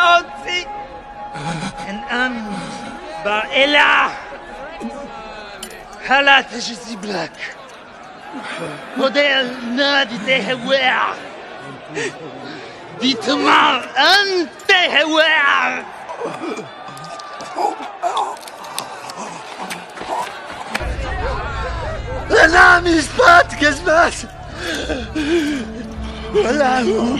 Otsi en an ba ela halat je black model na di tehewer di tmal an tehewer أنا مش بتكس بس ولا هو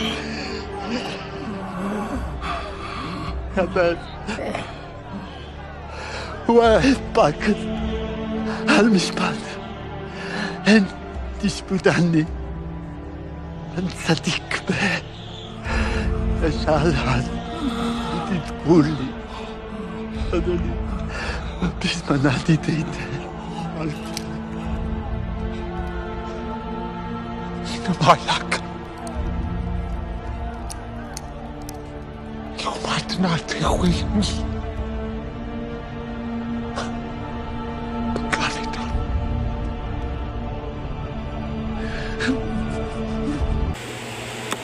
بس واحد باكر هالمشبات أنت تشبت عني أنت صديق به أشعل هذا تقول لي أدري بس ما نادي تيتي Nabalak. Ikaw mati natin ako yun. Pagkalitan.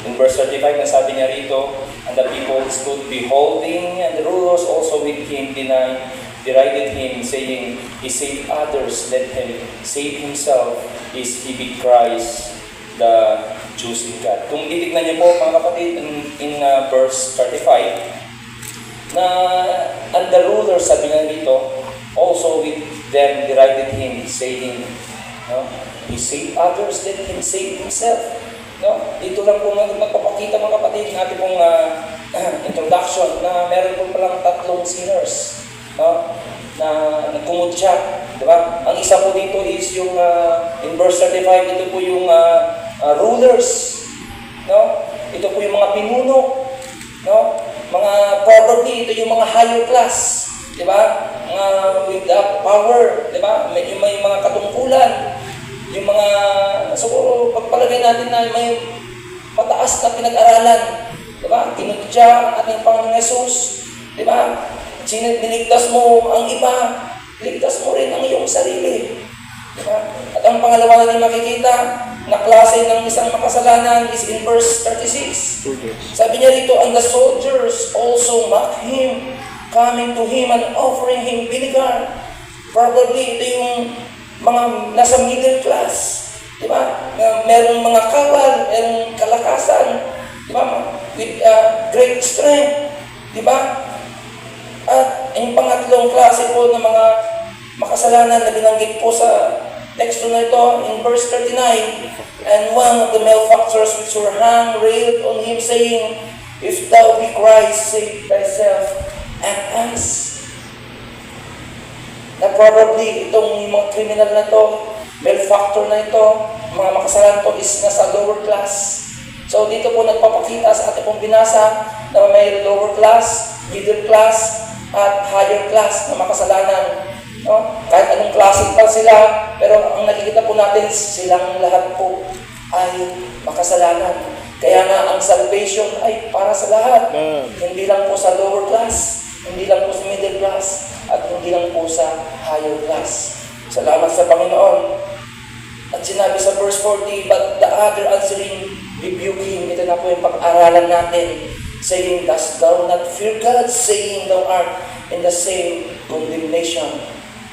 In verse 35, nasabi niya rito, and the people stood beholding, and the rulers also with him derided him, saying, he saved others, let him save himself, is he be Christ, the chosen God. Kung titignan niyo po mga kapatid in verse 35, na and the rulers, sabi nga dito, also with them derided him, saying, he saved others, let him save himself. No? Dito lang po magpapakita mga kapatid ng ating pong introduction na meron po palang tatlong sinners, no? Na nagkumutya, di ba? Ang isa po dito is yung in verse 35, ito po yung rulers, no? Ito po yung mga pinuno, no? Mga probably ito yung mga higher class, di ba? Mga with power, di ba? May mga katungkulan, yung mga siguro pagpalagay natin na may mataas na pinag-aralan, di ba? Kinutya ang ating Panginoong Yesus, di ba? Niligtas mo ang iba, ligtas mo rin ang iyong sarili. Diba? At ang pangalawa natin makikita na klase ng isang makasalanan is in verse 36. Sabi niya rito, and the soldiers also mocked him, coming to him and offering him vinegar. Probably ito yung mga nasa middle class. Diba? Merong mga kawal, merong kalakasan, diba? With great strength. Diba? At yung pangatlong klase po ng mga makasalanan na binanggit po sa teksto na ito in verse 39, and one of the malefactors which were hung railed on him, saying, if thou be Christ, save thyself and us. Na probably itong mga criminal na to, malefactor na ito, mga makasalanan to is nasa lower class. So dito po nagpapakita sa ating pong binasa na may lower class, middle class, at higher class na makasalanan. No? Kahit anong klase pa sila, pero ang nakikita po natin, silang lahat po ay makasalanan. Kaya nga ang salvation ay para sa lahat. Hindi lang po sa lower class, hindi lang po sa middle class, at hindi lang po sa higher class. Salamat sa Panginoon. At sinabi sa verse 40, but the other answering, rebuke him. Ito na po yung pag-aralan natin, saying, dost thou not fear God, saying thou art in the same condemnation.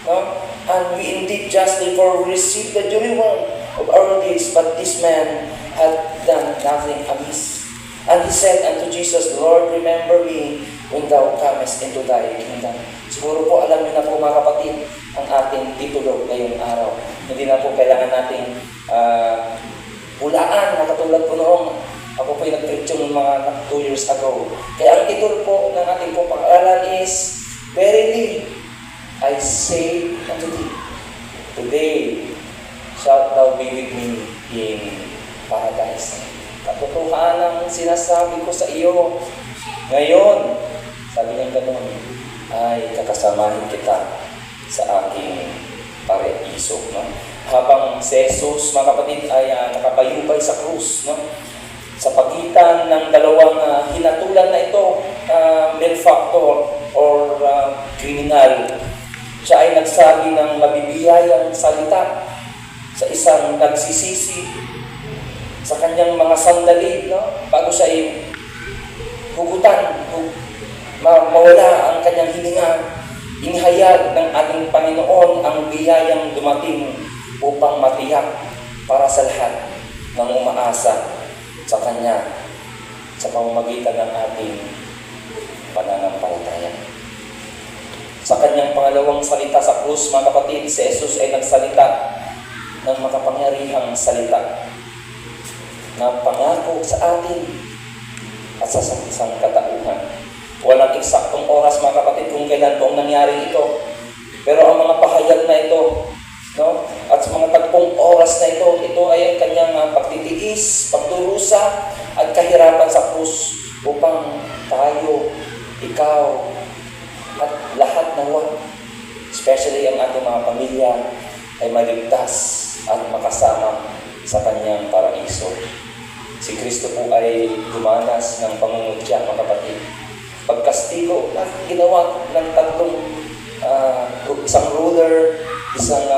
No? And we indeed justly, for we receive the due reward of our deeds, but this man had done nothing amiss. And he said unto Jesus, Lord, remember me when thou comest into thy kingdom. Siguro po alam niyo na po mga kapatid ang ating titulo ngayong araw. Hindi na po kailangan nating hulaan na katulad po noong ako po yung nag-preach yung mga 2 years ago. Kaya ang titulo po ng ating po pag-aralan is, verily, I say unto thee, today shalt thou be with me in paradise. Katotohanan ang sinasabi ko sa iyo, ngayon, sabi niya gano'n, ay kakasamahin kita sa aking paraiso. No? Habang si Jesus, mga kapatid, ay nakapayubay sa krus, no? Sa pagitan ng dalawang hinatulan na ito, malefactor or criminal, siya ay nagsabi ng mabibiyayang salita sa isang nagsisisi sa kanyang mga sandali, no? Bago siya ay hugutan, mawala ang kanyang hininga. Inihayag ng ating Panginoon ang biyayang dumating upang matiyak para sa lahat ng umaasa sa Kanya sa pamamagitan ng ating pananampalataya. Sa Kanyang pangalawang salita sa krus, mga kapatid, si Jesus ay nagsalita ng makapangyarihang salita na pangako sa atin at sa isang katauhan. Walang eksaktong oras, mga kapatid, kung kailan po ang nangyari ito. Pero ang mga pahayag na ito, no, at sa mga tagpong oras na ito ay ang kanyang pagtitiis, pagdurusa, at kahirapan sa krus upang tayo, ikaw, at lahat nawa, especially ang ating mga pamilya, ay maligtas at makasama sa kanyang paraiso. Si Kristo po ay dumanas ng pangungutya, mga kapatid. Pagkastigo, ginawa ng tatlong isang ruler, isang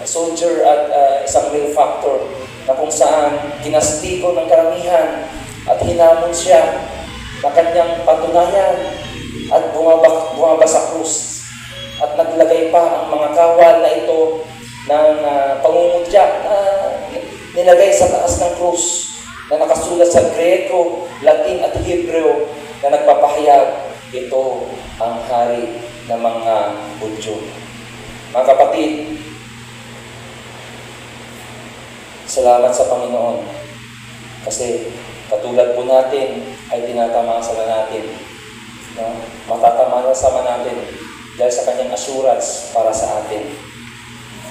soldier at isang malefactor na kung saan kinastigo ng karamihan at hinamon siya na kanyang patunayan at bumaba sa krus at naglagay pa ang mga kawal na ito ng pangungutya na nilagay sa taas ng krus na nakasulat sa Greko, Latin at Hebreo na nagpapahayag ito ang hari ng mga Hudyo. Mga kapatid, salamat sa Panginoon kasi katulad po natin ay tinatamasa natin. No? Matatamasa natin dahil sa kanyang assurance para sa atin.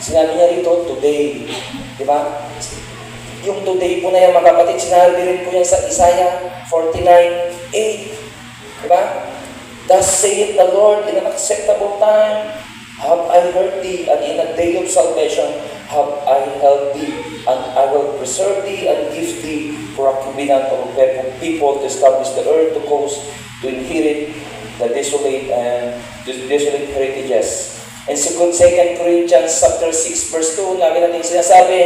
Sinabi niya rito, today. Di ba? Yung today po na yan, mga kapatid, sinabi rin po yan sa Isaiah 49:8. Diba? Thus saith the Lord, in an acceptable time have I heard thee, and in a day of salvation have I helped thee, and I will preserve thee and give thee for a covenant of people to establish the earth, to coast, to inherit the desolate and the desolate heritages. And 2 Corinthians chapter 6 verse 2, lagi natin sinasabi,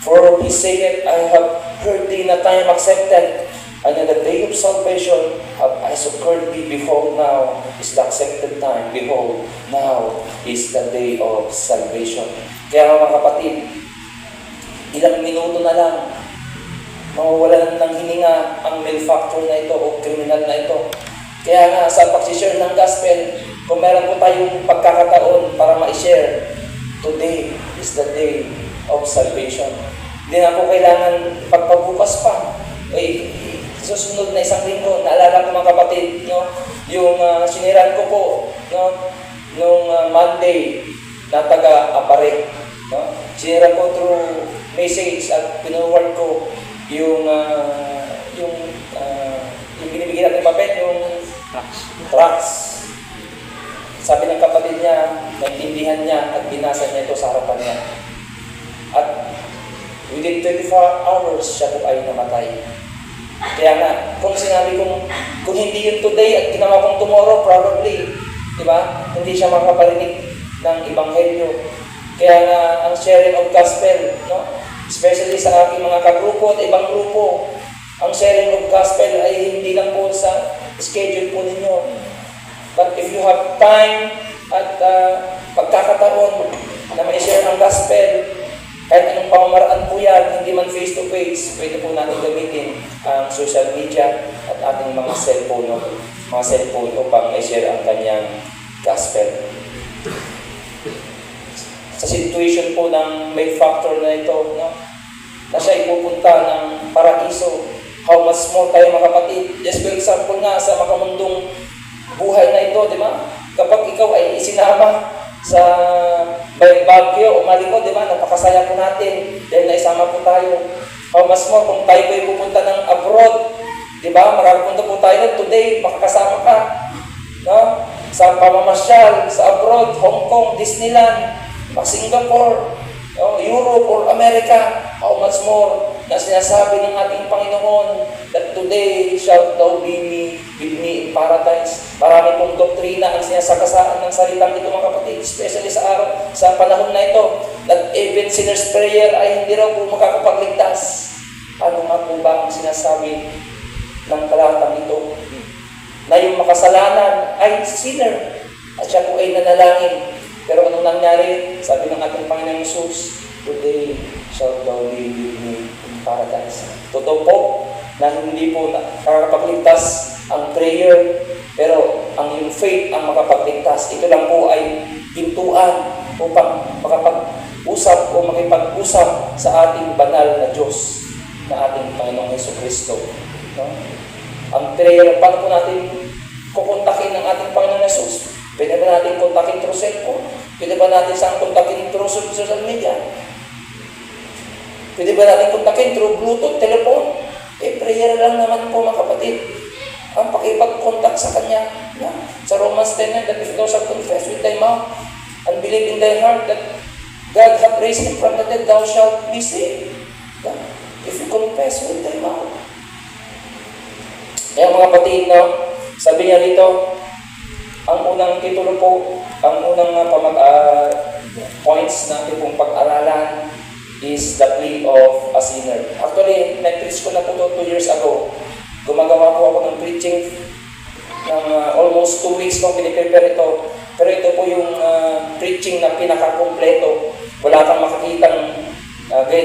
for he saith, I have heard thee in a time accepted, and in the day of salvation have I succored thee. Behold, now is the accepted time. Behold, now is the day of salvation. Kaya mga kapatid, ilang minuto na lang, mawawalan ng hininga ang malefactor na ito o kriminal na ito. Kaya nga sa pag-share ng gospel, kung meron po tayong pagkakataon para ma-share, today is the day of salvation. Hindi na po kailangan pagpabukas pa. Susunod na isang linggo, naalala ko mga kapatid, no? Yung siniran ko po, no? Nung Monday na taga-Apare, no? Siniran ko through message at pinoward ko yung binibigyan natin papel, yung tracts. Sabi ng kapatid niya, naintindihan niya at binasa niya ito sa harapan niya. At within 24 hours, siya po ay namatay. Kaya nga, kung sinabi kong, kung hindi yun today at ginawa kong tomorrow, probably, di ba? Hindi siya makaparinig ng Ebanghelyo. Kaya nga, ang sharing of gospel, no? Especially sa aking mga kagrupo at ibang grupo, ang sharing of gospel ay hindi lang po sa schedule po ninyo. But if you have time at pagkakataon na may share ang gospel, kahit anong pamamaraan po yan, hindi man face-to-face, pwede po natin gamitin ang social media at ating mga cellphone upang i-share ang kanyang gospel. Sa situation po ng malefactor na ito, no, na siya ipupunta ng paraiso, how much more tayo mga kapatid? Just for example nga sa makamundong buhay na ito, di ba? Kapag ikaw ay isinama sa Baguio o Maliko, di ba? Napakasaya po natin dahil naisama po tayo. How much more kung tayo ay pupunta ng abroad, di ba? Makakapunta po tayo today, makakasama ka. No? Sa pamamasyal, sa abroad, Hong Kong, Disneyland, Singapore, Europe or America, how much more na sinasabi ng ating Panginoon that today shalt thou be with me in paradise. Marami pong doktrina ang sinasakasaan ng salitang ito mga kapatid, especially sa panahon na ito, that even sinner's prayer ay hindi raw po makakapagligtas. Ano nga po ba ang sinasabi ng talatang ito? Na yung makasalanan ay sinner. At siya po ay nanalangin. Pero anong nangyari? Sabi ng ating Panginoong Jesus, today shall thou be with me in paradise. Totoo po na hindi po nakakapagligtas ang prayer, pero ang yung faith ang makapagligtas. Ito lang po ay pintuan upang makapag-usap o makipag-usap sa ating banal na Diyos, na ating Panginoong Jesucristo. No? Ang prayer, paano po natin kukontakin ng ating Panginoong Jesus? Pwede ba natin kontakin through cellphone? Pwede ba natin siyang kontakin through social media? Pwede ba natin kontakin through Bluetooth, telephone? Prayer lang naman po mga kapatid. Ang pakipag-contact sa Kanya. Yeah. Sa Romans 10, that if thou shalt confess with thy mouth and believe in thy heart that God hath raised him from the dead, thou shalt be saved. Yeah. If you confess with thy mouth. Kaya mga kapatid, no? Sabi niya dito, ang unang titulo po, ang unang points natin pong pag-aralan is the plea of a sinner. Actually, na-preach ko na po 2 years ago. Gumagawa po ako ng preaching ng almost 2 weeks nung piniprepare ito. Pero ito po yung preaching na pinaka-kompleto. Wala kang makikitang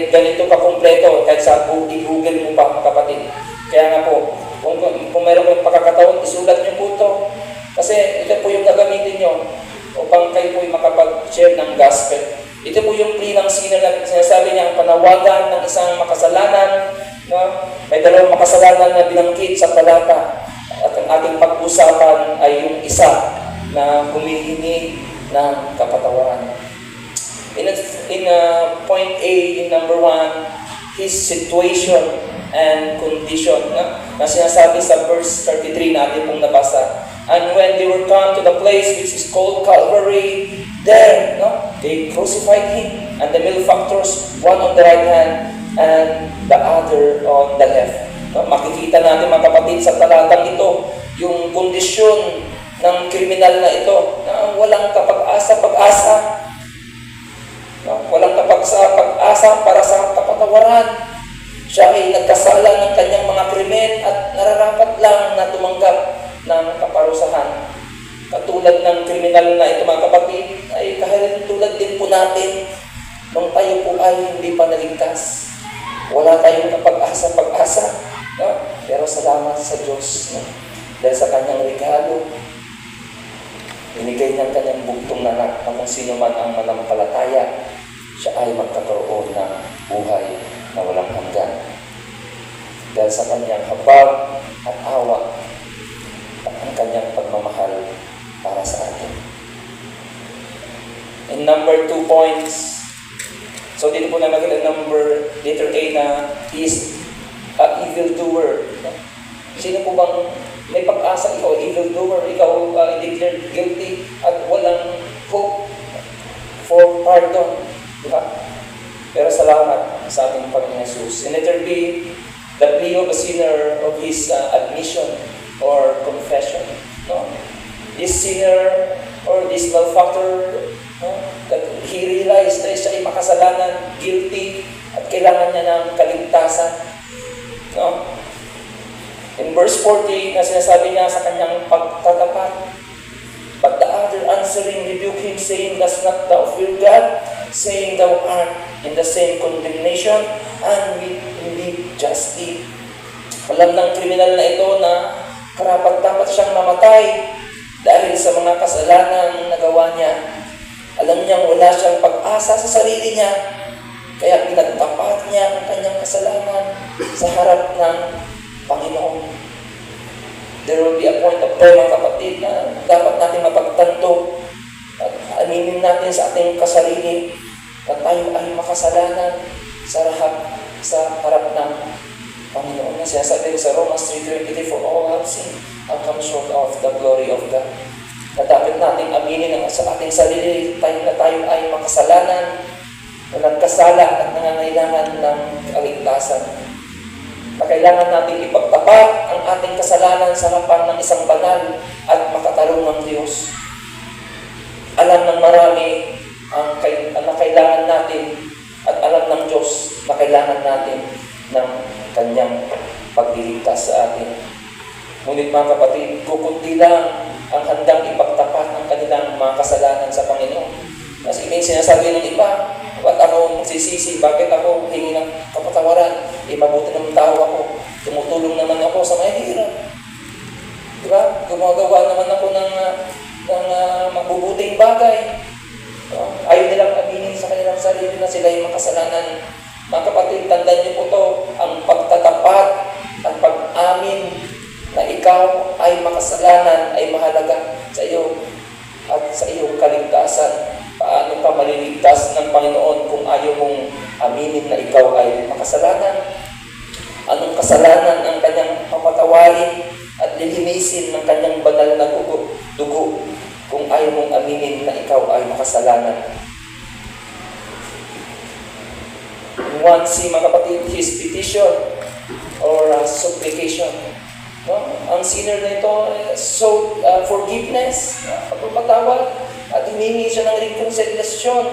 ganito ka-kompleto kahit sa i-google mo pa, kapatid. Kaya nga po, kung meron kayong pagkakataon, isulat niyo po ito. Kasi ito po yung gagamitin nyo upang kayo po yung makapag-share ng gospel. Ito po yung plea ng sinner na sinasabi niya, ang panawagan ng isang makasalanan. No? May dalawang makasalanan na binanggit sa talata. At ang ating pag-usapan ay yung isa na humihingi ng kapatawaran. In point A, in number 1, his situation and condition. Na sinasabi sa verse 33 na ating pong nabasa. And when they were come to the place which is called Calvary, there, they crucified him, and the malefactors, one on the right hand, and the other on the left. Makikita natin mga kapatid sa talatang ito, yung kondisyon ng kriminal na ito, na walang kapag-asa. Walang kapag-asa para sa kapatawaran. Siya ay nagkasala ng kanyang mga krimen at nararapat lang na tumanggap ng kaparusahan. Katulad ng kriminal na ito mga kapatid, ay tulad din po natin nung tayo po ay hindi pa naligtas. Wala tayong kapag-asa. No? Pero salamat sa Diyos, no? Dahil sa kanyang regalo, binigay ng kanyang bugtong na anak na kung sino man ang manampalataya, siya ay magkakaroon ng buhay na walang hanggan. Dahil sa kanyang habag at awa at ang kanyang pagmamahal para sa atin. In number 2 points, so dito po na makita letter A na he is an evildoer. Sino po bang may pag-asa ikaw, evildoer, ikaw declared guilty at walang hope for pardon? Diba? Pero salamat sa ating Panginoon Jesus. In letter B, the plea of a sinner of his admission or confession. No? This sinner or this malefactor, that he realized na siya ay makasalanan, guilty, at kailangan niya ng kaligtasan. No? In verse 40, na sinasabi niya sa kanyang pagtatapat, but the other answering rebuked him, saying, does not thou fear God, saying thou art in the same condemnation, and we live justly. Alam ng kriminal na ito na karapat-dapat siyang mamatay dahil sa mga kasalanan nagawa niya. Alam niyang wala siyang pag-asa sa sarili niya, kaya pinagtapat niya ang kanyang kasalanan sa harap ng Panginoon. There will be a point of time, mga kapatid, na dapat natin mapagtanto at aminin natin sa ating kasarili na tayo ay makasalanan sa harap ng Panginoon. Sinasabi sa Romans 3:23, for all have sinned and come short of the glory of God. Na dapat natin aminin sa ating sarili na tayo ay makasalanan, walang kasala at nangangailangan ng kaligtasan. Na kailangan natin ipagtapat ang ating kasalanan sa harapan ng isang banal at makatarungang Diyos. Alam ng marami ang na kailangan natin at alam ng Diyos na kailangan natin ng kanyang pagliligtas sa atin. Ngunit mga kapatid, kukunti lang ang handang ipagtapat ng kanilang mga kasalanan sa Panginoon. Kasi may sinasabi ng iba, ba't ako magsisisi? Bakit ako hingi ng kapatawaran? Mabuti naman tao ako. Tumutulong naman ako sa mahihirap. Diba? Gumagawa naman ako ng mabubuting bagay. Ayaw nilang aminin sa kanilang sarili na sila yung makasalanan. Mga kapatid, tandaan niyo po ito, ang pagtatapat at pag-amin na ikaw ay makasalanan ay mahalaga sa iyo at sa iyong kaligtasan. Paano ka maliligtas ng Panginoon kung ayaw mong aminin na ikaw ay makasalanan? Anong kasalanan ang kanyang papatawarin at lilinisin ng kanyang banal na dugo kung ayaw mong aminin na ikaw ay makasalanan? Once si mga kapatid, his petition or supplication. No? Ang sinner na ito sought forgiveness, pagpapatawad, at humingi siya ng reconciliation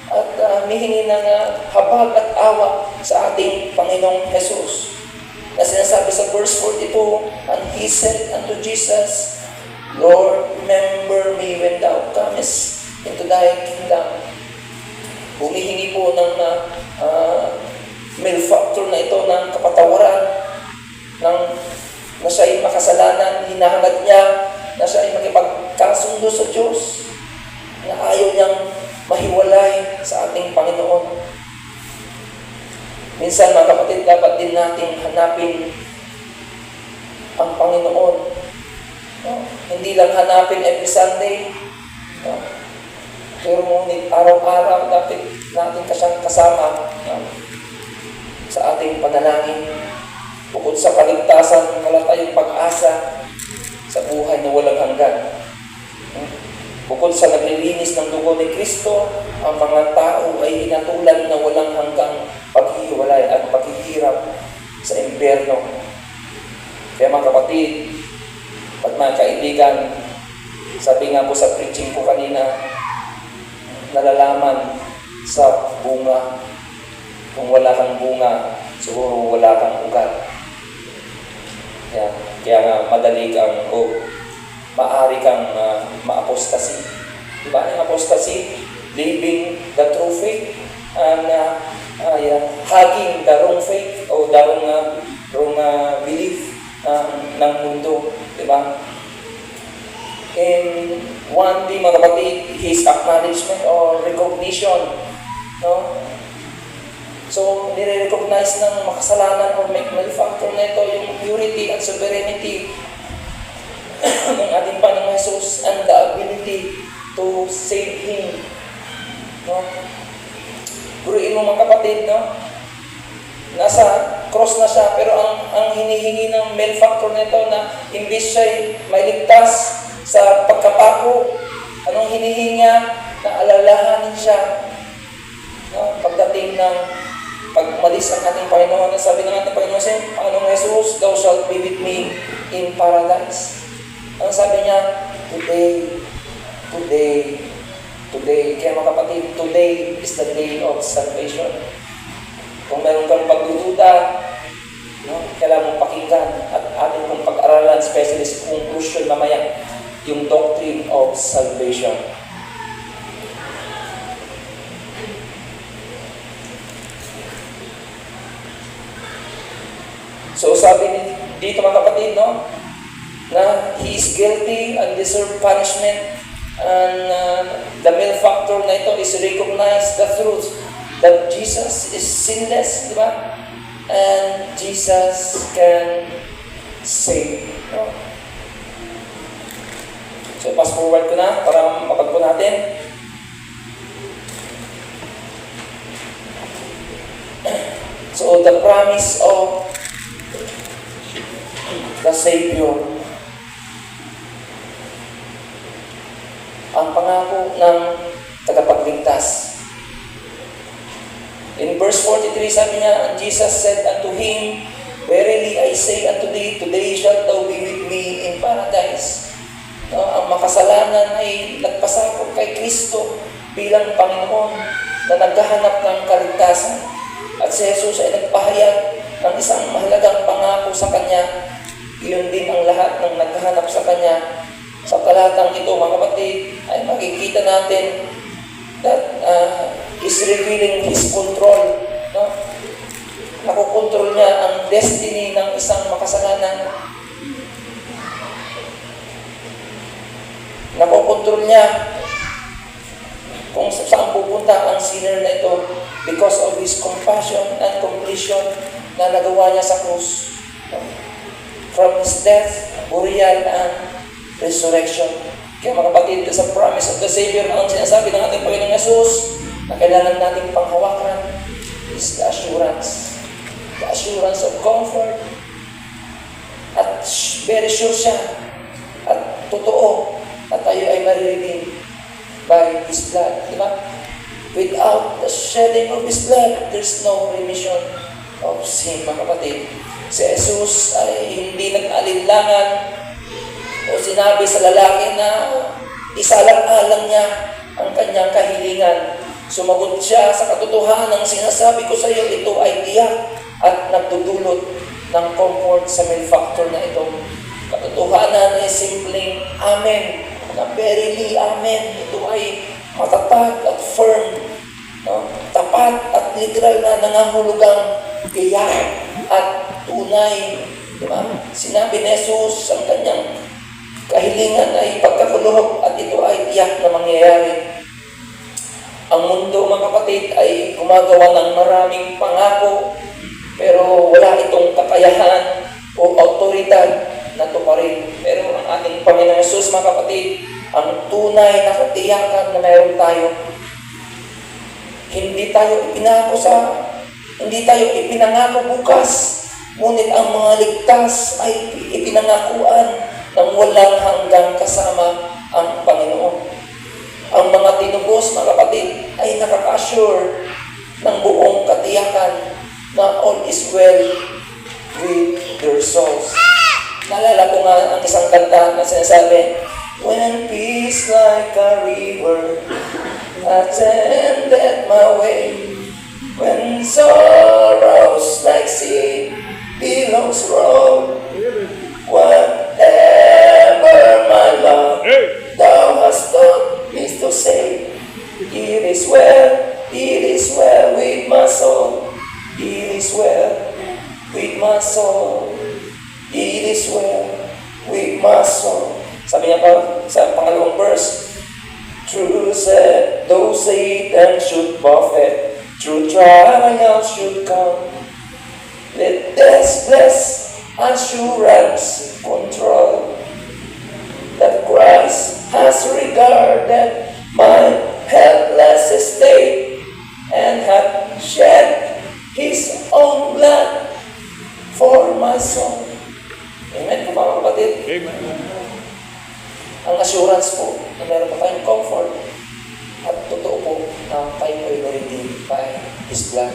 at humingi ng habag at awa sa ating Panginoong Jesus. Na sinasabi sa verse 42, and he said unto Jesus, Lord, remember me when thou comest into thy kingdom. Humihingi po ng malefactor na ito ng kapatawaran, na siya ay makasalanan, hinahangad niya na siya ay makipagkasundo sa Diyos, na ayaw niyang mahiwalay sa ating Panginoon. Minsan mga kapatid, dapat din nating hanapin ang Panginoon. No? Hindi lang hanapin every Sunday. No? Pero ngunit araw-araw dapat natin siyang kasama, no? Sa ating panalangin. Bukod sa kaligtasan, wala tayong pag-asa sa buhay na walang hanggan. Bukod sa naglilinis ng dugo ni Kristo, ang mga tao ay hinatulan na walang hanggang paghihiwalay at paghihirap sa impyerno. Kaya mga kapatid at mga kaibigan, sabi nga po sa preaching ko kanina, nalalaman sa bunga. Kung wala kang bunga, siguro wala kang ugat. Kaya nga madali kang maaari kang ma-apostasy. Diba? Yung apostasy, leaving the true faith and hugging the wrong faith o the wrong belief ng mundo. Diba? And one thing mga kapatid, his acknowledgement or recognition. No? So, nire-recognize ng makasalanan or malefactor na ito yung purity and sovereignty ng ating Panginoong Jesus and the ability to save Him. No? Guruin mo mga kapatid, no? Nasa cross na siya, pero ang hinihingi ng malefactor na ito na imbis siya'y mailigtas sa pagkapako, anong hinihinga? Na alalahanin siya. No? Pagdating ng pagmalis ang ating Panginoon, sabi ng ating Panginoong Jesus, thou shalt be with me in paradise. Ang sabi niya, today. Kaya mga kapatid, today is the day of salvation. Kung meron kang pagdududa, no, kailangan mong pakinggan at ating kong pag-aralan, especially sa conclusion mamaya, yung doctrine of salvation. So sabi dito mga kapatid, no, na he is guilty and deserve punishment, and the malefactor na ito is recognize the truth that Jesus is sinless, di ba? And Jesus can save. No? So pass forward ko na para mapagpo natin. So the promise of the Savior, ang pangako ng tagapagligtas. In verse 43, sabi niya, and Jesus said unto him, verily I say unto thee, today shalt thou be with me in paradise. No, ang makasalanan ay nagpasakop kay Kristo bilang Panginoon na naghahanap ng kaligtasan. At si Jesus ay nagpahayag ng isang mahalagang pangako sa Kanya Iyon din ang lahat ng naghahanap sa Kanya. Sa talatang ito, mga kapatid, ay makikita natin that is revealing His control. No? Nakokontrol niya ang destiny ng isang makasalanan. Nakokontrol niya kung saan pupunta ang sinner na ito because of His compassion and completion na nagawa niya sa krus. From His death, burial, and resurrection. Kaya mga kapatid, sa promise of the Savior, ang sinasabi ng ating Panginoong Yesus na kailangan nating panghawakan is the assurance of comfort. At very sure siya at totoo na tayo ay mariredeem by His blood. Diba? Without the shedding of His blood, there's no remission of sin, mga kapatid. Si Jesus ay hindi nag-alinlangan o sinabi sa lalaki na isalang-alang niya ang kanyang kahilingan. Sumagot siya sa katotohanan ng sinasabi ko sa iyo, ito ay tiyak at nagdudulot ng comfort sa malefactor na ito. Katotohanan ay simpleng amen, na verily amen. Ito ay matatag at firm, no? Tapat at literal na nangangahulugang tiyak at tunay. Diba? Sinabi ni Jesus ang kanyang kahilingan ay pagkakuluhog at ito ay tiyak na mangyayari. Ang mundo, mga kapatid, ay gumagawa ng maraming pangako pero wala itong kakayahan o autoridad na tuparin. Pero ang ating Panginoong Yesus, mga kapatid, ang tunay na katiyakan na mayroon tayo. Hindi tayo ipinangako bukas, ngunit ang mga ligtas ay ipinangakuan ng walang hanggang kasama ang Panginoon. Ang mga tinubos, mga kapatid, ay nakaka-assure ng buong katiyakan na all is well with their souls. Naalala ko nga ang isang kanta na sinasabi, when peace like a river attended my way, when sorrows like sea billows roll, whatever my love thou hast taught me to say, it is well with my soul, it is well with my soul, it is well with my soul. Sabi niya pa sa pangalawang verse, true said, though Satan should buffet, true trials should come, let death's blessed assurance control, that Christ has regarded my helpless estate and hath shed His own blood for my soul. Amen po, mga kapatid? Amen. Ang assurance po na meron pa tayong comfort at totoo po na tayo po ay na-redeem by His blood.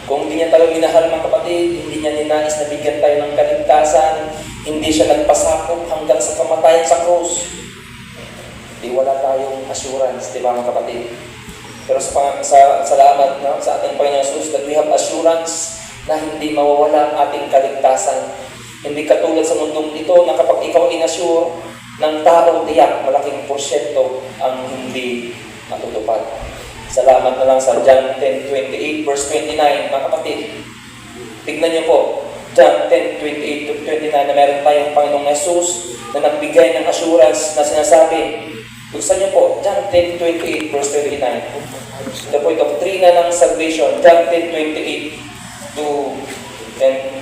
Kung hindi niya tayo minahal, mga kapatid, hindi niya ninais na bigyan tayo ng kaligtasan, hindi siya nagpasakop hanggang sa kamatayan sa krus, di wala tayong assurance, di ba, mga kapatid? Pero sa salamat na sa ating Panginoon Jesus that we have assurance na hindi mawawala ang ating kaligtasan. Hindi katulad sa mundong ito na kapag ikaw inassure ng tao, tiyak, malaking porsyento ang hindi matutupad. Salamat na lang sa John 10:28 verse 29, mga kapatid. Tignan niyo po, John 10:28 to 29 na meron tayong Panginoong Jesus na nagbigay ng assurance na sinasabi. Buksan niyo po, John 10:28 verse 29. Ito po yung doktrina ng salvation, John 10:28 to 10.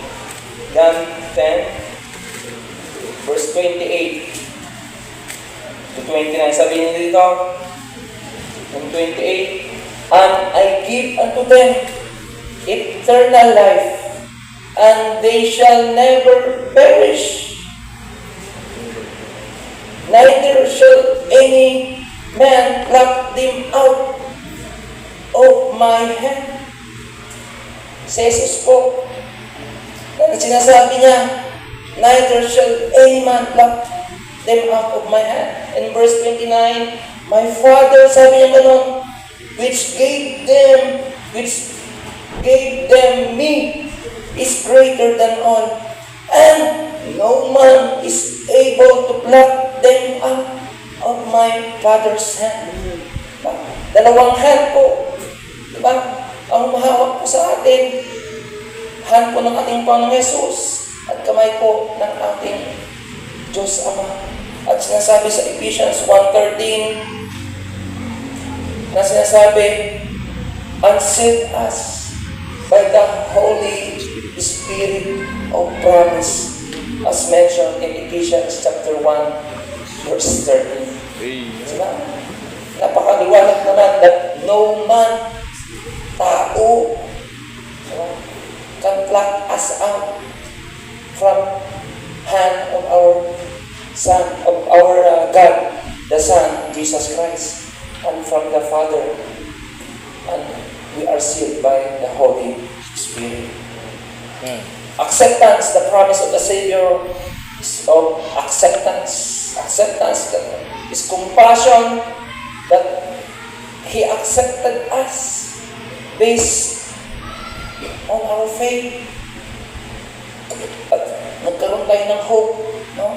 John 10 verse 28 to 29. Sabihin niyo dito, in 28, and I give unto them eternal life, and they shall never perish, neither shall any man pluck them out of my hand. Sa Jesus po, na sinasabi niya, neither shall any man pluck them out of my hand. In verse 29, my Father, sabi niya ganun, which gave them me, is greater than all, and no man is able to pluck them out of my Father's hand. Diba? Dalawang hand po. Diba? Ang mahawak po sa atin, hand po ng ating Panginoong Jesus at kamay po ng ating Diyos Ama. At sinasabi sa Ephesians 1:13 na sinasabi, and sealed us by the Holy Spirit of promise, as mentioned in Ephesians chapter 1, verse 13. Diba? Napakaliwanag naman that no man, tao, diba, can pluck us out from hand of our Son, of our God, the Son, Jesus Christ, and from the Father. And we are sealed by the Holy Spirit. Acceptance, the promise of the Savior is of acceptance. Acceptance is compassion that He accepted us based on our faith. At nagkaroon tayo ng hope. No?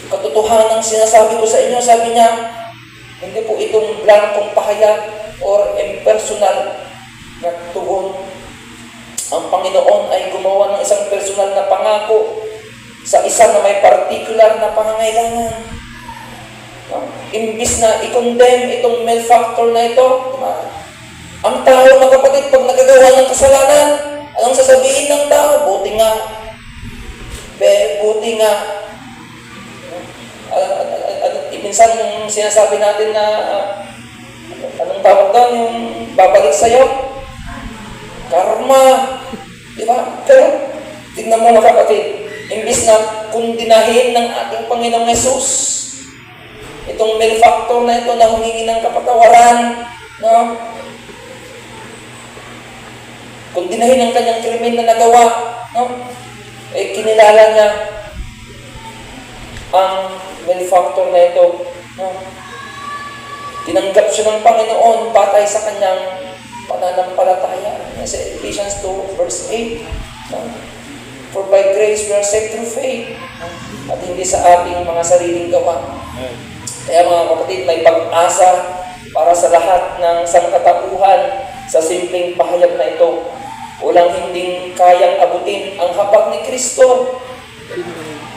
Katotohanan ng sinasabi ko sa inyo, sabi niya, hindi po itong blankong pahayag or impersonal na tugon. Ang Panginoon ay gumawa ng isang personal na pangako sa isa na may particular na pangangailangan. No? Imbis na i-condemn itong malefactor na ito, ang tao, mga kapatid, pag nagagawa ng kasalanan, anong sasabihin ng tao? Buti nga. Buti nga. Minsan yung sinasabi natin na anong tawag doon, yung babalik sa'yo? Karma. Di ba? Pero, tignan mo mga kapatid, imbis na kundinahin ng ating Panginoong Jesus, itong malefactor na ito na humingi ng kapatawaran, no? Kundinahin ang kanyang krimen na nagawa, no? Eh, kinilala niya ang malefactor na ito, no? Tinanggap siya ng Panginoon batay sa kanyang pananampalataya. Sa Ephesians 2, verse 8. No? For by grace we are saved through faith, no? At hindi sa ating mga sariling gawa. Kaya mga kapatid, may pag-asa para sa lahat ng sangkatauhan sa simpleng pahayag na ito. Walang hinding kayang abutin ang habag ni Kristo.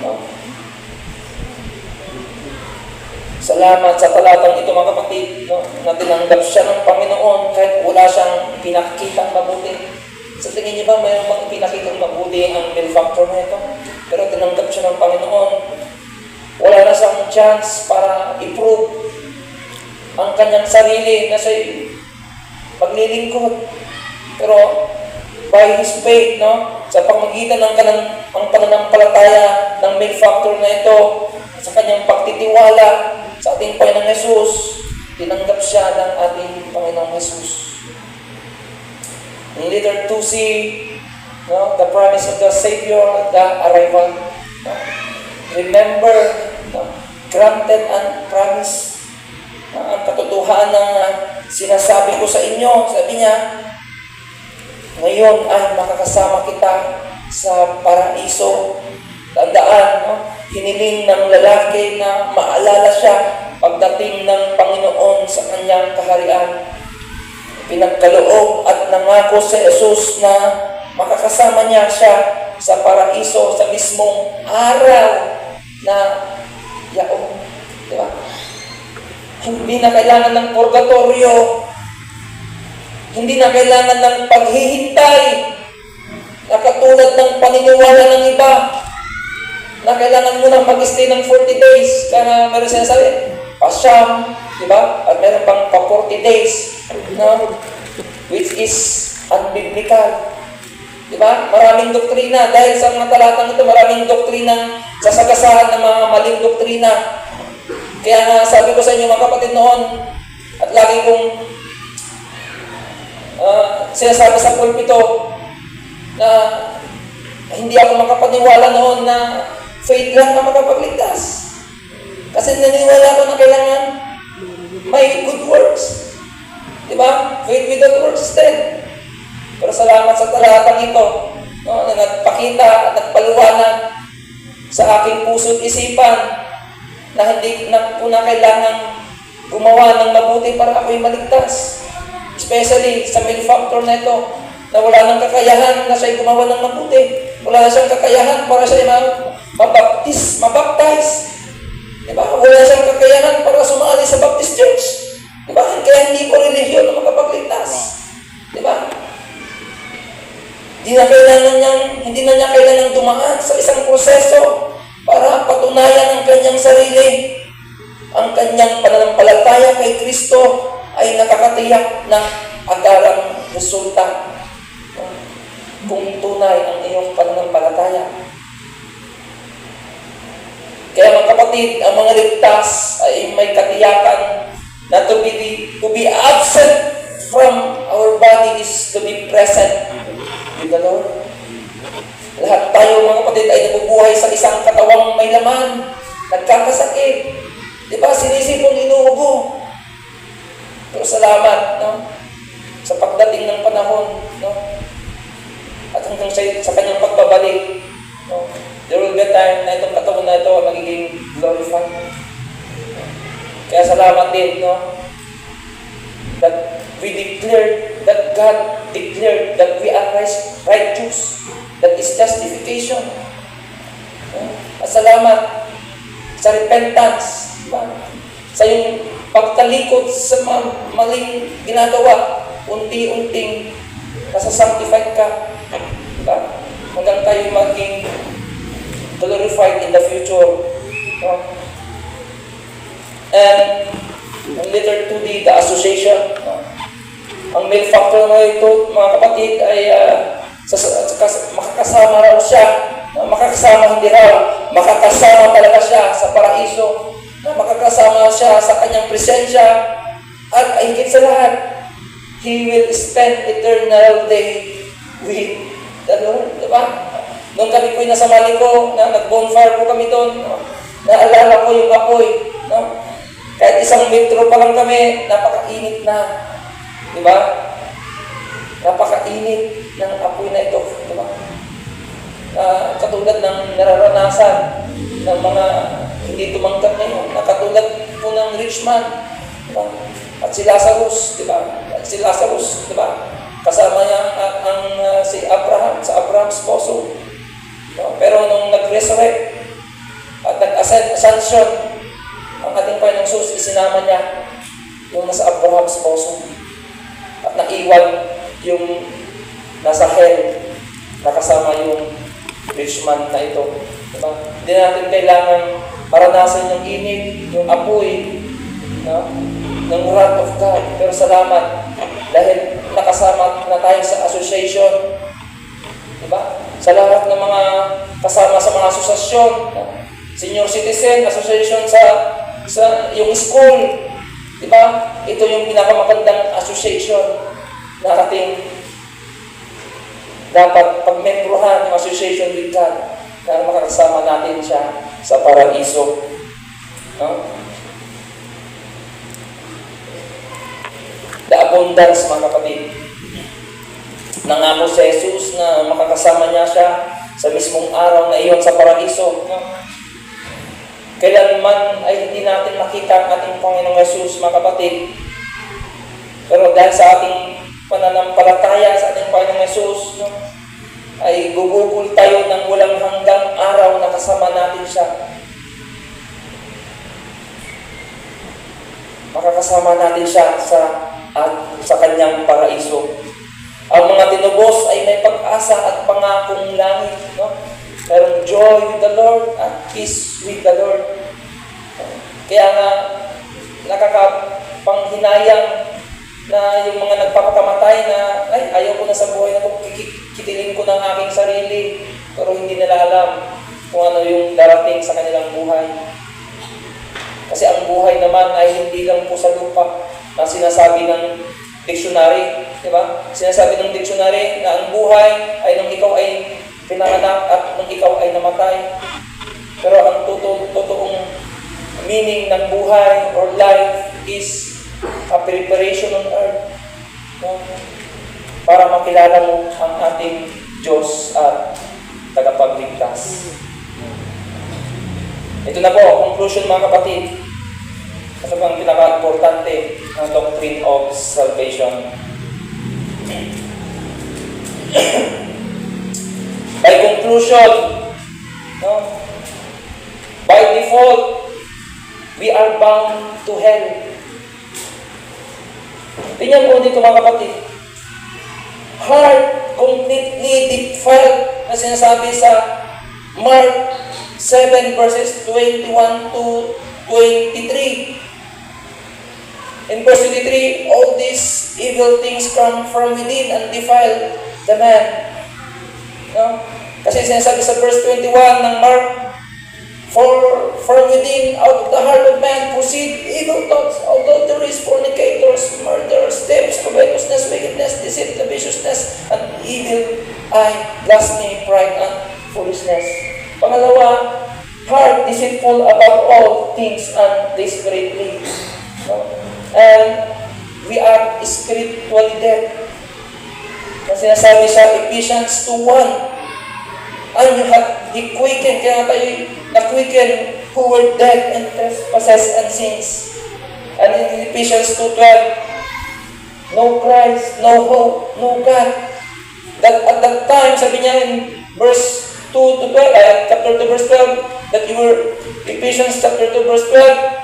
No? Salamat sa talatang ito mga kapatid, no, na tinanggap siya ng Panginoon kahit wala siyang pinakitang mabuti. Sa tingin niyo ba mayroon bang pinakitang mabuti ang malefactor na ito? Pero tinanggap siya ng Panginoon. Wala na siyang chance para i-prove ang kanyang sarili na siya'y maglilingkod. Pero by His faith, no, sa pamagitan ng pananampalataya ng malefactor na ito, sa kanyang pagtitiwala sa ating Panginoong Jesus, tinanggap siya ng ating Panginoong Jesus. In letter 2C, no, the promise of the Savior, the arrival. No? Remember, no, granted and promise. No, ang katotohanan na sinasabi ko sa inyo, sabi niya, ngayon ay makakasama kita sa paraiso. Tandaan, no? Hiniling ng lalaki na maalala siya pagdating ng Panginoon sa kanyang kaharian. Pinagkaloob at nangako sa Jesus na makakasama niya siya sa paraiso sa mismong araw na yaon. Diba? Hindi na kailangan ng purgatorio. Hindi na kailangan ng paghihintay na katulad ng paniniwala ng iba na kailangan mo nang mag-stay ng 40 days. Kaya meron sinasabi, pasyam, di ba? At meron pang pa 40 days, no? Which is unbiblical. Di ba? Maraming doktrina. Dahil sa mga talatang ito, maraming doktrina sasagasahan ng mga maling doktrina. Kaya nga sabi ko sa inyo mga kapatid noon, at lagi kong sinasabi sa pulpito na hindi ako makapaniwala noon na faith lang na makapagligtas. Kasi naniniwala ko na kailangan may good works. Diba? Faith without works dead. Pero salamat sa talatang ito, no, na nagpakita at nagpaliwanag sa aking puso't isipan na hindi na po na kailangan gumawa ng mabuti para ako'y maligtas. Especially sa male factor na ito, na wala nang kakayahan na siya'y gumawa ng mabuti. Wala na siyang kakayahan para siya'y mabaptize. Diba? Wala siyang kakayahan para sumali sa Baptist Church. Diba? Kaya hindi ko relihiyon na makapagligtas. Diba? Hindi na niya kailangan dumaan sa isang proseso para patunayan ang kanyang sarili. Ang kanyang pananampalataya kay Kristo ay nakakatiyak ng agarang resulta kung tunay ang iyong pananampalataya. Kaya mga kapatid, ang mga ligtas ay may katiyakan na to be absent from our body is to be present with the Lord. Lahat tayo mga kapatid ay nabubuhay sa isang katawang may laman, nagkakasakit. Diba? Sinisipon, inuubo. Pero salamat, no? Sa pagdating ng panahon, no? At hanggang sa kanyang pagbabalik, no? There will be a time na itong katawan na ito magiging glorified. Kaya salamat din, no? That we declared, that God declared that we are righteous. That is justification. No? At salamat sa repentance, diba? Sa yung pagtalikod sa maling ginagawa, unti-unting nasasanctified ka, diba? Hanggang tayo maging glorified in the future. No? And letter 2D, the association. No? Ang main factor na ito, mga kapatid, ay makakasama raw siya. Makakasama hindi raw, makakasama talaga siya sa paraiso. Makakasama siya sa kanyang presensya. At higit sa lahat, he will spend eternal day with the Lord. Diba? Noong kami po'y nasa Maliko, nag-bonfire po kami doon, no? Naalala ko yung apoy. No? Kahit isang metro pa lang kami, napakainit na. Diba? Napakainit ng apoy na ito. Diba? Katulad ng nararanasan ng mga hindi tumanggap ngayon, katulad po ng rich man. Diba? At si Lazarus, diba? Si Lazarus, diba? Kasama niya si Abraham, sa Abraham's bosom. No? Pero nung nag-resurrect at nag-ascension, ang ating Panginoong Jesus, isinama niya yung nasa Abraham's bosom. At naiwan yung nasa hell, nakasama yung rich man na ito. Diba? Hindi natin kailangan maranasan yung init, yung apoy, no? Ng wrath of God. Pero salamat, dahil nakasama na tayo sa association. Diba? Sa lahat ng mga kasama sa mga asosasyon, no? Senior citizen association sa yung school, diba? Ito yung pinakamagandang association na ating dapat pagmembrohan, yung association with God, na makakasama natin siya sa paraiso. No? The abundance, mga kapatid. Nangako si Jesus na makakasama niya siya sa mismong araw na iyon sa paraiso. No? Kailanman ay hindi natin makita ang ating Panginoong Jesus, mga kapatid. Pero dahil sa ating pananampalataya sa ating Panginoong Jesus, no, ay gugugol tayo ng walang hanggang araw na kasama natin siya. Makakasama natin siya sa kanyang paraiso. Ang mga tinubos ay may pag-asa at pangakong langit. No? Merong joy with the Lord at peace with the Lord. Kaya nga, nakakapanghinayang na yung mga nagpapakamatay na, ay, ayaw ko na sa buhay na ito, kitilin ko ng aking sarili, pero hindi nila alam kung ano yung darating sa kanilang buhay. Kasi ang buhay naman ay hindi lang po sa lupa na sinasabi ng dictionary, di ba? Sinasabi ng dictionary na ang buhay ay nung ikaw ay pinanganak at nung ikaw ay namatay. Pero ang totoong meaning ng buhay or life is a preparation on earth. No? Para makilala mo ang ating Diyos at tagapagligtas. Ito na po, conclusion mga kapatid. Ito ang pinaka-importante ng doctrine of salvation. By conclusion, no? By default, we are bound to hell. Tingnan po dito mga kapatid. Heart completely defiled na sinasabi sa Mark 7 verses 21 to 23. In verse 23, all these evil things come from within and defile the man. No? Kasi sinasabi sa verse 21 ng Mark, for from within, out of the heart of man, proceed evil thoughts, adulteries, fornicators, murders, thefts, covetousness, wickedness, deceit, lasciviousness, and evil eye, blasphemy, pride, and foolishness. Pangalawa, heart deceitful above all things and desperately. No? And we are spiritually dead. Na sinasabi sa Ephesians 2:1, and He quickened, kaya tayo na-quicken who were dead in trespasses and sins. And in Ephesians 2:12, no Christ, no hope, no God. That at that time, sabi niya in verse 2 to 12, chapter 2 verse 12, that you were, Ephesians chapter 2 verse 12,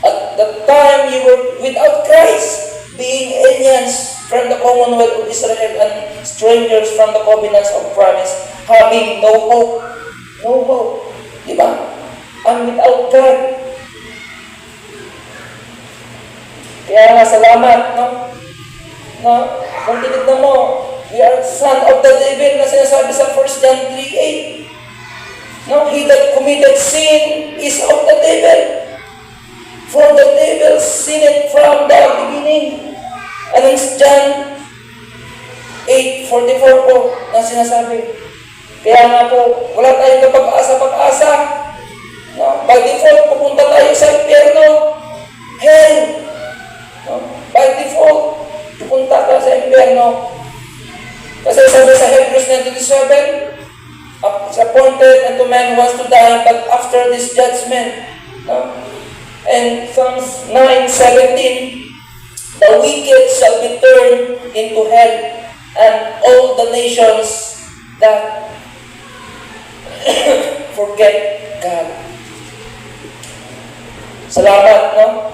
at that time you were without Christ, being aliens from the commonwealth of Israel and strangers from the covenants of promise, having no hope. No hope. Diba? And without God. Kaya nga salamat, no? No? Kung tinignan mo, we are son of the devil na sinasabi sa 1 John 3:8. No? He that committed sin is of the devil. For the devil sinned from the beginning. And in John 8:44 po na sinasabi. Kaya nga po, wala tayong kapag-asa. No? By default, pupunta tayo sa impyerno. Hell. No? By default, pupunta tayo sa impyerno. Kasi sabi sa Hebrews 9:27, it's appointed unto man who wants to die, but after this judgment. No? And Psalms 9:17, the wicked shall be turned into hell, and all the nations that forget God. Salamat, no?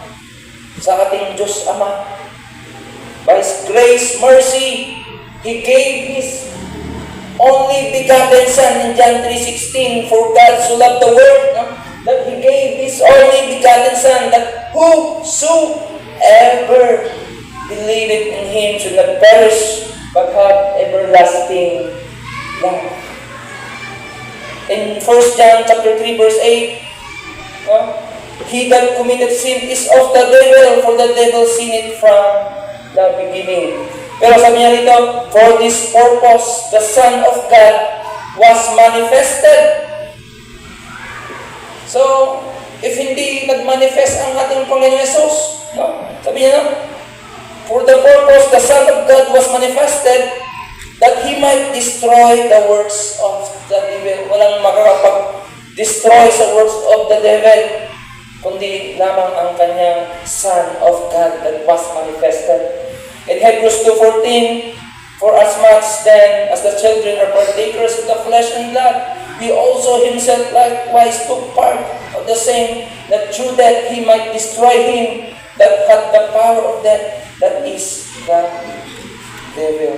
Sa ating Diyos Ama. By His grace, mercy, He gave His only begotten Son in John 3:16. For God so loved the world, no? That He gave His only begotten Son, that whosoever believeth in Him should not perish, but have everlasting life. In 1 John chapter 3 verse 8, he that committed sin is of the devil, for the devil sinned from the beginning. Pero sabi niya rito, for this purpose, the Son of God was manifested. So, if hindi nag-manifest ang ating Panginoon Jesus, no? Sabi niya, no? For the purpose, the Son of God was manifested, that He might destroy the works of the devil. Walang makakapag-destroy sa works of the devil, kundi lamang ang kanyang Son of God that was manifested. In Hebrews 2:14, for as much then as the children are partakers of the flesh and blood, He also Himself likewise took part of the same, that through that He might destroy him that had the power of death, that is the devil.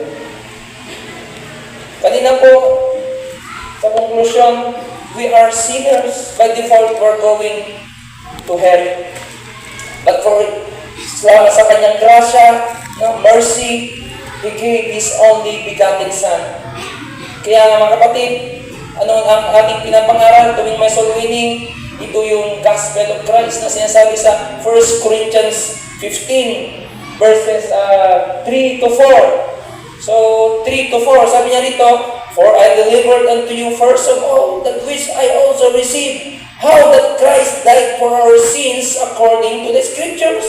Kanina po, sa conclusion, we are sinners. By default, we're going to hell. But for sa kanyang grasya, mercy, He gave His only begotten Son. Kaya mga kapatid, ano ang ating pinapangaral tuwing may soul winning? Ito yung Gospel of Christ na sinasabi sa 1 Corinthians 15 verses 3 to 4. So, 3 to 4, sabi niya rito, for I delivered unto you first of all that which I also received, how that Christ died for our sins according to the Scriptures,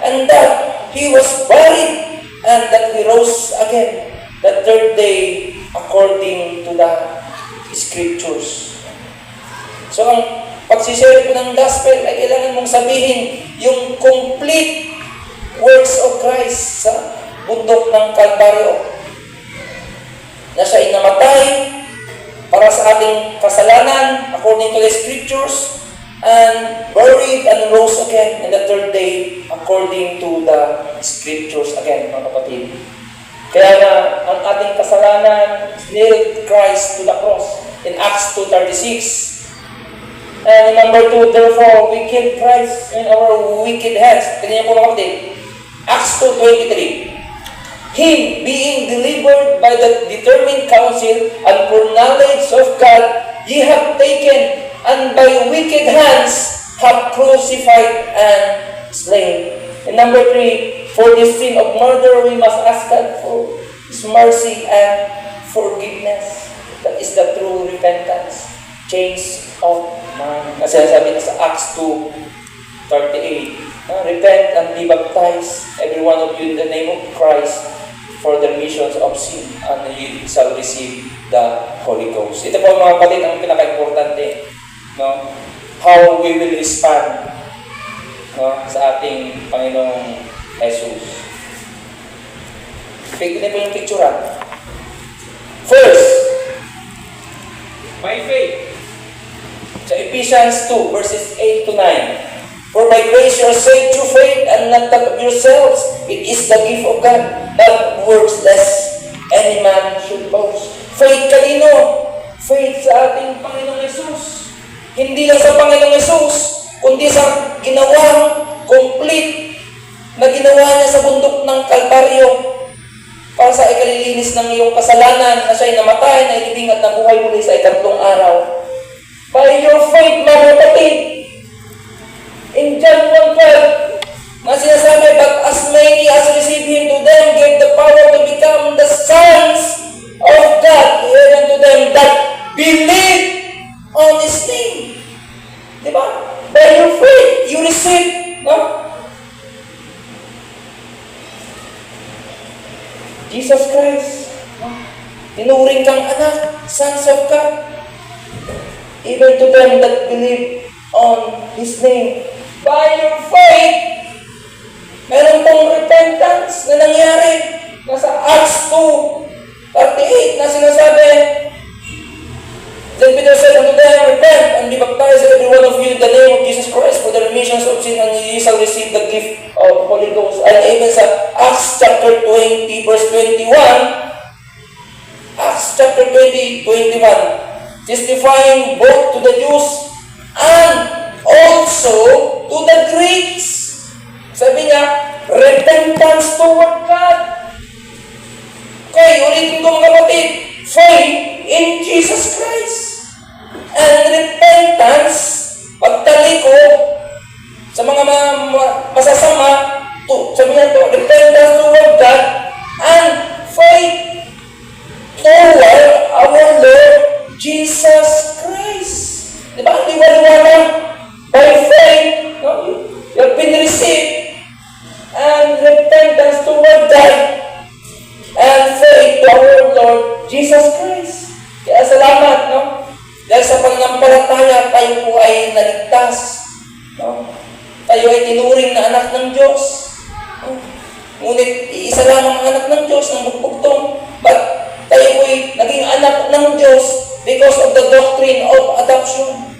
and that He was buried, and that He rose again the third day according to the Scriptures. So ang pagsishare po ng gospel ay kailangan mong sabihin yung complete works of Christ sa bundok ng Kalbaryo, na siya ay namatay para sa ating kasalanan according to the Scriptures, and buried and rose again in the third day according to the Scriptures again, mga kapatid. Kaya na ang ating kasalanan nailed Christ to the cross in Acts 2:36. And number 2, therefore, we killed Christ in our wicked hands. Tingnan niyo po mga kapatid. Acts 2:23. Him being delivered by the determined counsel and foreknowledge of God, ye have taken, and by wicked hands have crucified and slain. And number 3, for the sin of murder we must ask God for His mercy and forgiveness. That is the true repentance, change of mind. Kasi sabi na sa Acts 2:38, repent and be baptized, every one of you, in the name of Christ, for the remissions of sin, and you shall receive the Holy Ghost. Ito po mga kapatid, ang pinaka-importante, no? How we will respond, no, sa ating Panginoong Jesus. Tignan po yung picture. First, by faith. Sa Ephesians 2, verses 8 to 9. For by grace you are saved through faith, and not that of yourselves. It is the gift of God, not works, lest any man should boast. Faith kanino? Faith sa ating Panginoong Jesus. Hindi lang sa Panginoong Jesus, kundi sa ginawang complete na ginawa niya sa bundok ng Kalbaryo para sa ikalilinis ng iyong kasalanan, na siya'y namatay, na ilibing at nabuhay muli sa ikatlong araw. By your faith, mga kapatid, in John 1:12, na sinasabi, but as many as receive Him, to them gave the power to become the sons of God, even to them that believe on His name. Diba? By your faith, you receive, no? Jesus Christ. Tinuring kang anak, sons of God. Even to them that believe on His name. By your faith, meron pong repentance na nangyari. Nasa Acts 2:38 na sinasabi, then Peter said unto them, repent and be baptized every one of you in the name of Jesus Christ for the remissions of sin, and ye shall receive the gift of Holy Ghost. And even sa Acts chapter 20, verse 21, Acts chapter 20:21, testifying both to the Jews and also to the Greeks. Sabi niya, repentance toward God. Okay, ulitin ko mga kapatid. Faith in Jesus Christ. And repentance, pagtalikod sa mga masasama, sabi niya to, repentance toward God, and faith toward our Lord Jesus Christ. Diba? Liwa-liwanag. By faith, no? You have been received, and repentance toward God, and faith to our Lord Jesus Christ. Kaya salamat, no? Dahil sa pananampalataya, tayo po ay naligtas. No? Tayo ay tinuring na anak ng Diyos. No? Ngunit iisa lamang ang anak ng Diyos, ng bugtong. But tayo po ay naging anak ng Diyos because of the doctrine of adoption.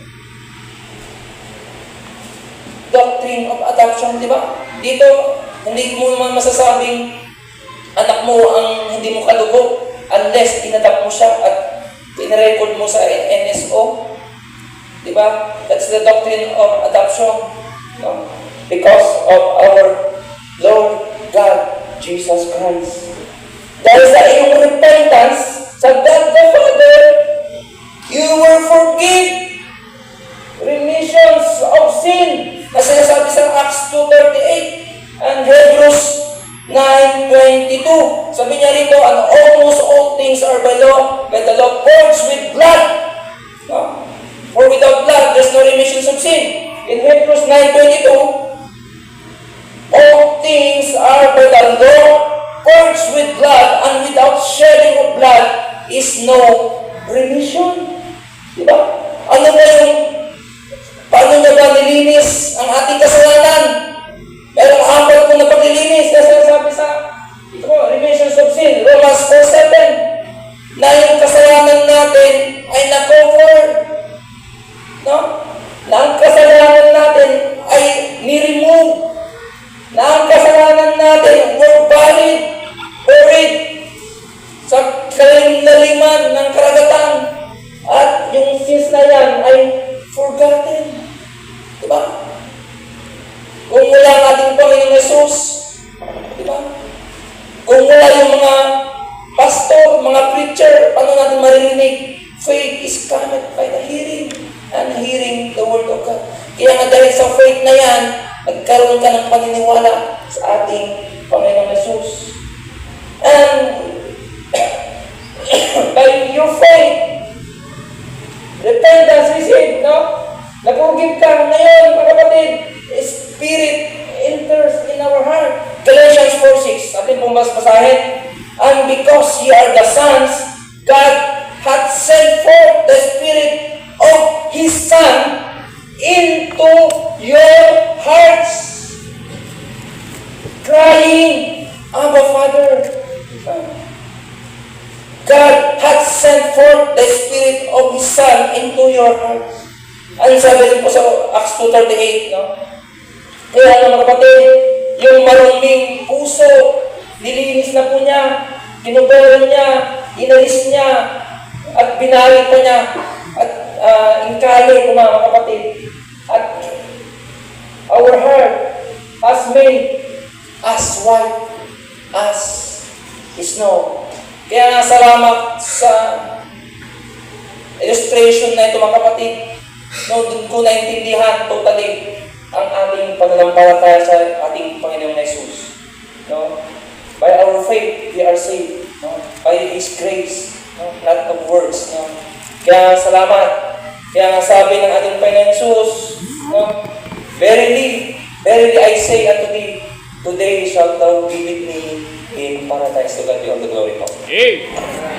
Doctrine of adoption, di ba? Dito, hindi mo naman masasabing anak mo ang hindi mo kadugo unless inadapt mo siya at pinarecord mo sa NSO. Di ba? That's the doctrine of adoption. No? Because of our Lord God, Jesus Christ. Dahil sa iyong repentance, sa God the Father, you were forgiven. Remissions of sin. Na sinasabi sa Acts 2:38 and Hebrews 9:22. Sabi niya rito, and almost all things are by the law purged with blood. No? For without blood, there's no remission in Hebrews 9:22, all things are by the law, purged with blood, and without shedding of blood is no remission. Diba? Ano ba yung, paano na ba nilinis ang ating kasalanan? Merong apat po na paglilinis na sinasabi sa ito po, remissions of sin, Romans 4:7, na yung kasalanan natin ay na-cover. No? Na ang kasalanan natin ay ni-remove. Na ang kasalanan natin were buried sa kalaliman ng karagatan. At yung sins na yan ay forgotten. Diba? Kung wala ang ating Panginoong Jesus, diba? Kung wala yung mga pastor, mga preacher, paano natin maririnig? Faith is coming by the hearing, and hearing the word of God. Kaya nga dahil sa faith na yan, nagkaroon ka ng paniniwala sa ating Panginoong Jesus. And by your faith, repentance received, no? Nag-forgive ka ngayon, mga kapatid, Spirit enters in our heart. Galatians 4:6, atin pong basahin. And because ye are the sons, God hath sent forth the Spirit of His Son into your hearts, crying, Abba, Father. God hath sent forth the Spirit of His Son into your hearts. Ano sabi rin po sa Acts 2:38, no? Kaya mga kapatid, yung maruming puso, nilinis na po niya, kinubaran niya, inalis niya, at binari pa niya, at inkali po mga kapatid. At our heart has made as white as snow. Kaya nga salamat sa illustration na ito mga kapatid. No, doon ko naintindihan totally ang ating pananampalataya sa ating Panginoong Jesus. No? By our faith, we are saved. No? By His grace, no? Not of works. No? Kaya salamat. Kaya nga sabi ng ating Panginoong Jesus, no? Verily, verily I say unto thee, today shalt thou be with me in paradise. To God be all the glory po. Amen.